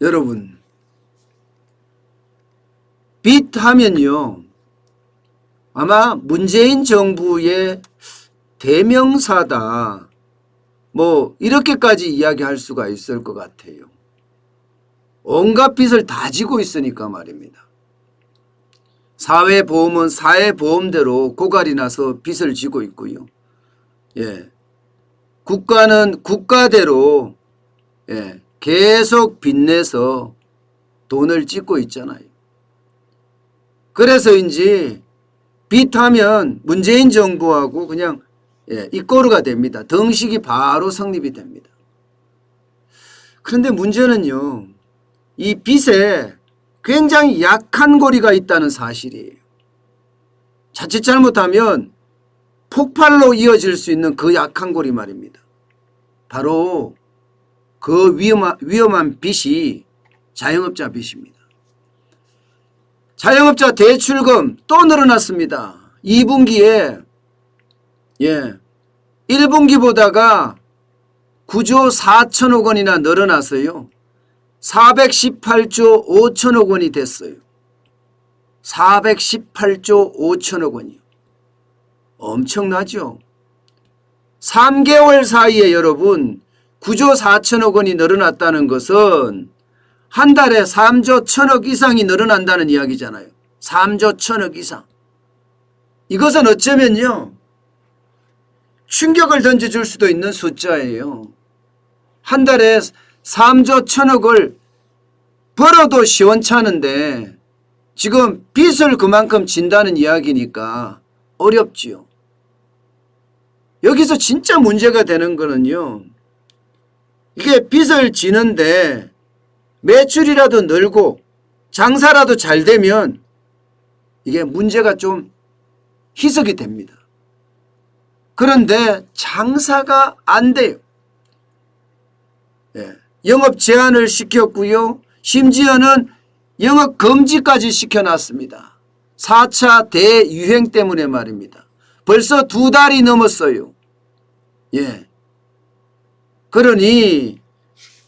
여러분, 빚 하면요, 아마 문재인 정부의 대명사다, 뭐 이렇게까지 이야기할 수가 있을 것 같아요. 온갖 빚을 다 지고 있으니까 말입니다. 사회보험은 사회보험대로 고갈이 나서 빚을 지고 있고요. 예, 국가는 국가대로 계속 빚내서 돈을 찢고 있잖아요. 그래서인지 빚하면 문재인 정부하고 그냥 이꼬르가 됩니다. 등식이 바로 성립이 됩니다. 그런데 문제는요, 이 빚에 굉장히 약한 고리가 있다는 사실이에요. 자칫 잘못하면 폭발로 이어질 수 있는 그 약한 고리 말입니다. 바로 그 위험한 빚이 자영업자 빚입니다. 자영업자 대출금 또 늘어났습니다. 2분기에 1분기보다가 9조 4천억 원이나 늘어났어요. 418조 5천억 원이 됐어요. 418조 5천억 원이요. 엄청나죠? 3개월 사이에 여러분 9조 4천억 원이 늘어났다는 것은 한 달에 3조 1천억 이상이 늘어난다는 이야기잖아요. 3조 1천억 이상. 이것은 어쩌면요, 충격을 던져줄 수도 있는 숫자예요. 한 달에 3조 1천억을 벌어도 시원찮은데 지금 빚을 그만큼 진다는 이야기니까 어렵지요. 여기서 진짜 문제가 되는 거는요, 이게 빚을 지는데 매출이라도 늘고 장사라도 잘 되면 이게 문제가 좀 희석이 됩니다. 그런데 장사가 안 돼요. 영업 제한을 시켰고요. 심지어는 영업 금지까지 시켜놨습니다. 4차 대유행 때문에 말입니다. 벌써 2달이 넘었어요. 그러니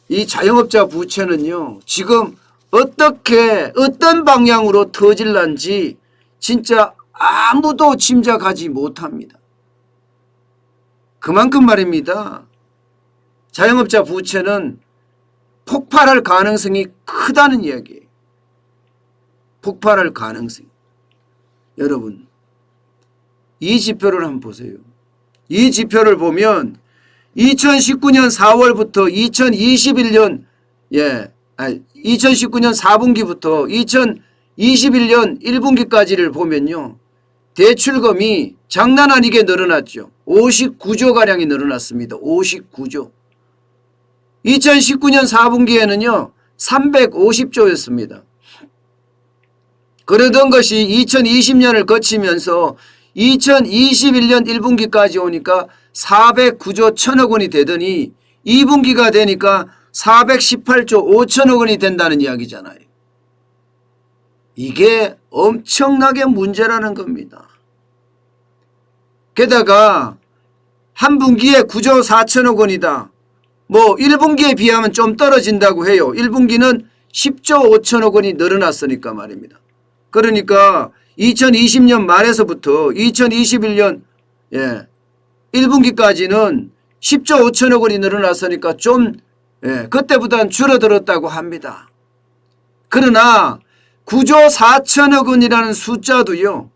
이 자영업자 부채는요, 지금 어떤 방향으로 터질란지 진짜 아무도 짐작하지 못합니다. 그만큼 말입니다, 자영업자 부채는 폭발할 가능성이 크다는 이야기예요. 폭발할 가능성. 여러분, 이 지표를 한번 보세요. 이 지표를 보면 2019년 4월부터 2021년 2019년 4분기부터 2021년 1분기까지를 보면요, 대출금이 장난 아니게 늘어났죠. 59조가량이 늘어났습니다. 59조. 2019년 4분기에는요 350조였습니다. 그러던 것이 2020년을 거치면서 2021년 1분기까지 오니까 409조 1천억 원이 되더니 2분기가 되니까 418조 5천억 원이 된다는 이야기잖아요. 이게 엄청나게 문제라는 겁니다. 게다가 한 분기에 9조 4천억 원이다. 뭐 1분기에 비하면 좀 떨어진다고 해요. 1분기는 10조 5천억 원이 늘어났으니까 말입니다. 그러니까 2020년 말에서부터 2021년 1분기까지는 10조 5천억 원이 늘어났으니까 좀 그때보다는 줄어들었다고 합니다. 그러나 9조 4천억 원이라는 숫자도요,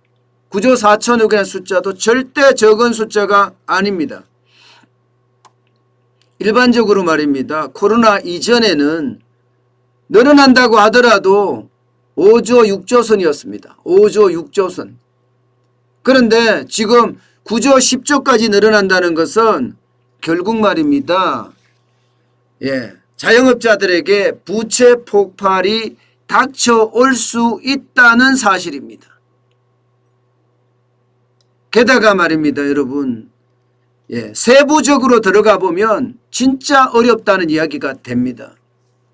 9조 4천억 원이라는 숫자도 절대 적은 숫자가 아닙니다. 일반적으로 말입니다, 코로나 이전에는 늘어난다고 하더라도 5조 6조선이었습니다. 5조 6조선. 그런데 지금 9조 10조까지 늘어난다는 것은 결국 말입니다, 자영업자들에게 부채 폭발이 닥쳐올 수 있다는 사실입니다. 게다가 말입니다, 여러분, 세부적으로 들어가 보면 진짜 어렵다는 이야기가 됩니다.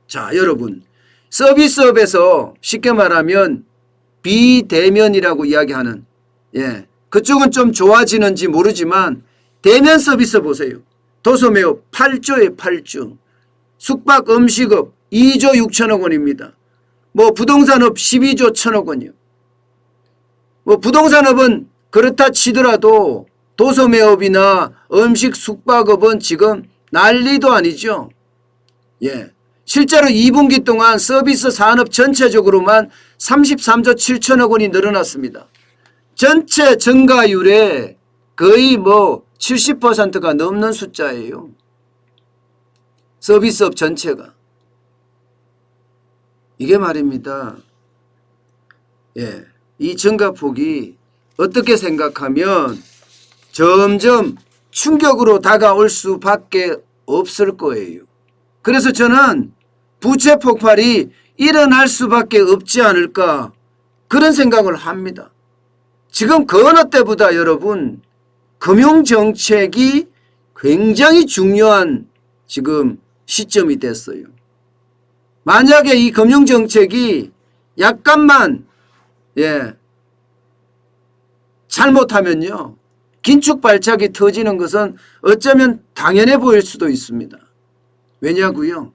자, 여러분, 서비스업에서 쉽게 말하면 비대면이라고 이야기하는, 그쪽은 좀 좋아지는지 모르지만 대면 서비스 보세요. 도소매업 8조에 8조. 숙박 음식업 2조 6천억 원입니다. 뭐 부동산업 12조 1천억 원이요. 뭐 부동산업은 그렇다 치더라도 도소매업이나 음식 숙박업은 지금 난리도 아니죠. 예. 실제로 2분기 동안 서비스 산업 전체적으로만 33조 7천억 원이 늘어났습니다. 전체 증가율의 거의 뭐 70%가 넘는 숫자예요. 서비스업 전체가. 이게 말입니다. 예. 이 증가폭이 어떻게 생각하면 점점 충격으로 다가올 수밖에 없을 거예요. 그래서 저는 부채 폭발이 일어날 수밖에 없지 않을까 그런 생각을 합니다. 지금 그 어느 때보다 여러분 금융정책이 굉장히 중요한 지금 시점이 됐어요. 만약에 이 금융정책이 약간만 잘못하면요. 긴축 발작이 터지는 것은 어쩌면 당연해 보일 수도 있습니다. 왜냐고요?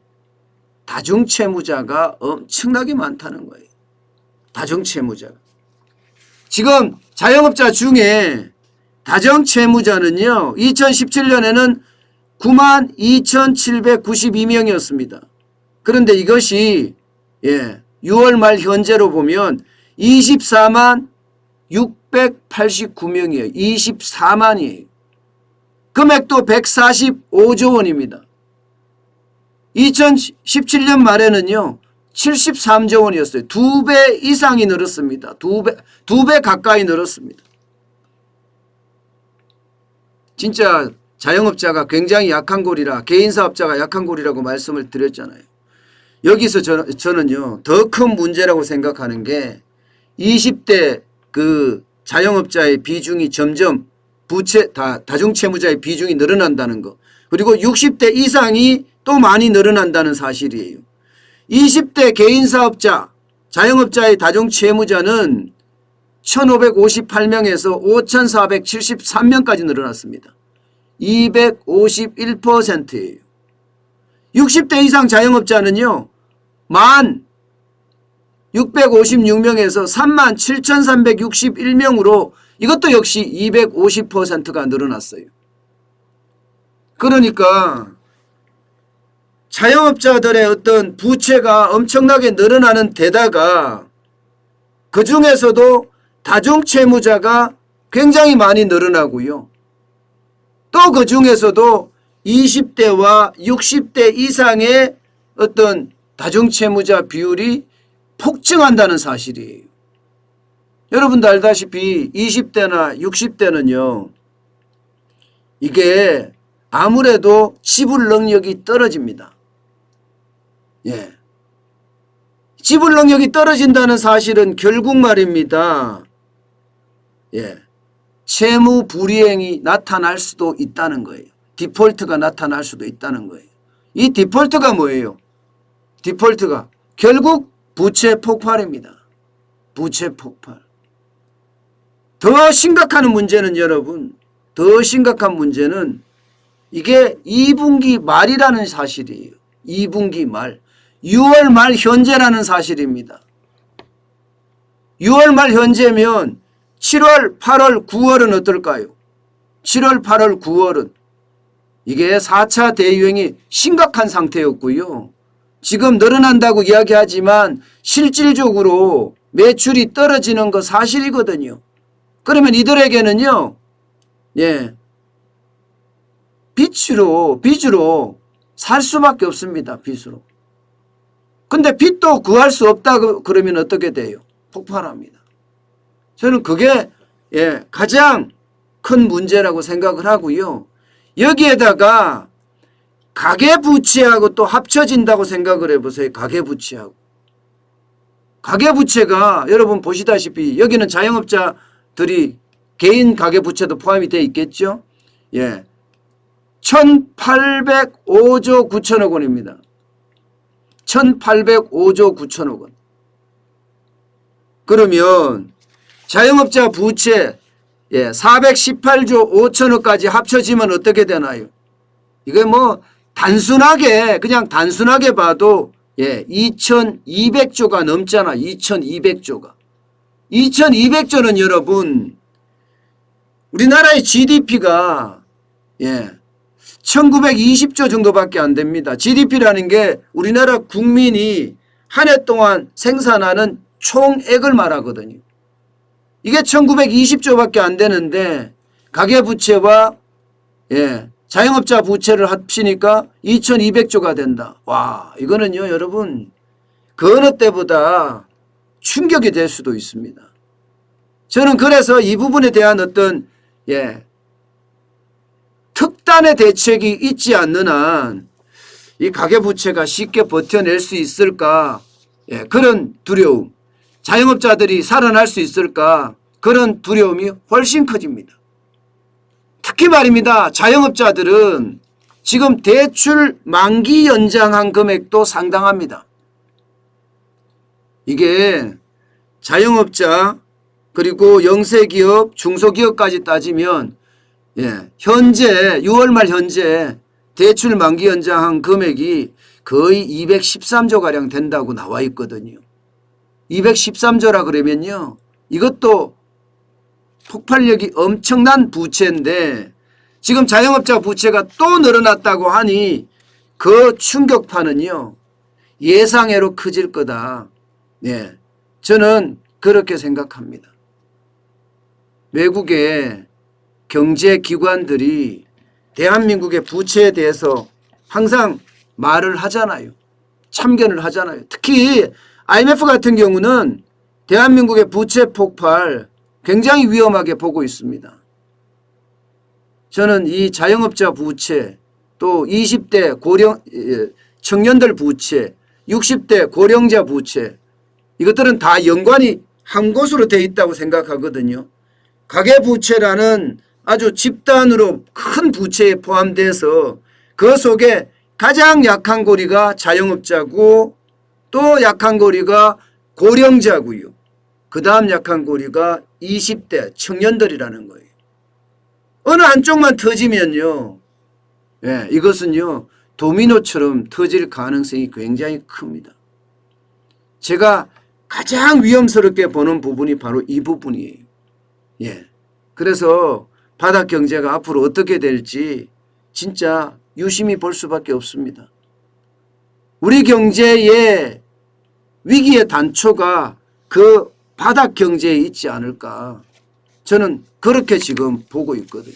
다중채무자가 엄청나게 많다는 거예요. 다중채무자가. 지금 자영업자 중에 다중채무자는요. 2017년에는 92,792명이었습니다. 그런데 이것이 6월 말 현재로 보면 24만 689명이에요. 24만이에요. 금액도 145조 원입니다. 2017년 말에는요. 73조 원이었어요. 2배 이상이 늘었습니다. 2배 가까이 늘었습니다. 진짜 자영업자가 굉장히 약한 골이라 개인사업자가 약한 골이라고 말씀을 드렸잖아요. 여기서 저는요. 더 큰 문제라고 생각하는 게 20대 그 자영업자의 비중이 점점 다중채무자의 비중이 늘어난다는 거. 그리고 60대 이상이 또 많이 늘어난다는 사실이에요. 20대 개인사업자, 자영업자의 다중채무자는 1,558명에서 5,473명까지 늘어났습니다. 251%예요. 60대 이상 자영업자는요. 1,656명에서 37,361명으로 이것도 역시 250%가 늘어났어요. 그러니까 자영업자들의 어떤 부채가 엄청나게 늘어나는 데다가 그중에서도 다중채무자가 굉장히 많이 늘어나고요. 또 그중에서도 20대와 60대 이상의 어떤 다중채무자 비율이 폭증한다는 사실이에요. 여러분도 알다시피 20대나 60대는요. 이게 아무래도 지불 능력이 떨어집니다. 지불 능력이 떨어진다는 사실은 결국 말입니다. 채무 불이행이 나타날 수도 있다는 거예요. 디폴트가 나타날 수도 있다는 거예요. 이 디폴트가 뭐예요? 디폴트가 결국 부채 폭발입니다. 부채 폭발. 더 심각한 문제는 여러분, 더 심각한 문제는 이게 2분기 말이라는 사실이에요. 2분기 말. 6월 말 현재라는 사실입니다. 6월 말 현재면 7월, 8월, 9월은 어떨까요? 7월, 8월, 9월은 이게 4차 대유행이 심각한 상태였고요. 지금 늘어난다고 이야기하지만 실질적으로 매출이 떨어지는 거 사실이거든요. 그러면 이들에게는요. 빚으로 살 수밖에 없습니다. 빚으로. 근데 빚도 구할 수 없다 그러면 어떻게 돼요? 폭발합니다. 저는 그게 가장 큰 문제라고 생각을 하고요. 여기에다가 가계부채하고 또 합쳐진다고 생각을 해보세요. 가계부채하고. 가계부채가 여러분 보시다시피 여기는 자영업자들이 개인 가계부채도 포함이 되어 있겠죠. 1,805조 9천억 원입니다. 1,805조 9천억 원. 그러면 자영업자 부채 418조 5천억까지 합쳐지면 어떻게 되나요? 이게 뭐 그냥 단순하게 봐도 2200조가 넘잖아. 2200조가. 2200조는 여러분 우리나라의 GDP가 1920조 정도밖에 안 됩니다. GDP라는 게 우리나라 국민이 한 해 동안 생산하는 총액을 말하거든요. 이게 1920조밖에 안 되는데 가계부채와 자영업자 부채를 합치니까 2200조가 된다. 와, 이거는요 여러분 그 어느 때보다 충격이 될 수도 있습니다. 저는 그래서 이 부분에 대한 어떤 특단의 대책이 있지 않는 한 이 가계부채가 쉽게 버텨낼 수 있을까, 그런 두려움, 자영업자들이 살아날 수 있을까, 그런 두려움이 훨씬 커집니다. 특히 말입니다. 자영업자들은 지금 대출 만기 연장한 금액도 상당합니다. 이게 자영업자 그리고 영세기업, 중소기업까지 따지면 현재 6월 말 현재 대출 만기 연장한 금액이 거의 213조가량 된다고 나와 있거든요. 213조라 그러면요 이것도 폭발력이 엄청난 부채인데 지금 자영업자 부채가 또 늘어났다고 하니 그 충격파는요 예상외로 커질 거다. 저는 그렇게 생각합니다. 외국의 경제기관들이 대한민국의 부채에 대해서 항상 말을 하잖아요. 참견을 하잖아요. 특히 IMF 같은 경우는 대한민국의 부채 폭발 굉장히 위험하게 보고 있습니다. 저는 이 자영업자 부채, 또 20대 청년들 부채, 60대 고령자 부채, 이것들은 다 연관이 한 곳으로 되어 있다고 생각하거든요. 가계부채라는 아주 집단으로 큰 부채에 포함돼서 그 속에 가장 약한 고리가 자영업자고 또 약한 고리가 고령자고요. 그 다음 약한 고리가 20대 청년들이라는 거예요. 어느 한쪽만 터지면요, 이것은요 도미노처럼 터질 가능성이 굉장히 큽니다. 제가 가장 위험스럽게 보는 부분이 바로 이 부분이에요. 그래서 바닥 경제가 앞으로 어떻게 될지 진짜 유심히 볼 수밖에 없습니다. 우리 경제의 위기의 단초가 그 바닥 경제에 있지 않을까, 저는 그렇게 지금 보고 있거든요.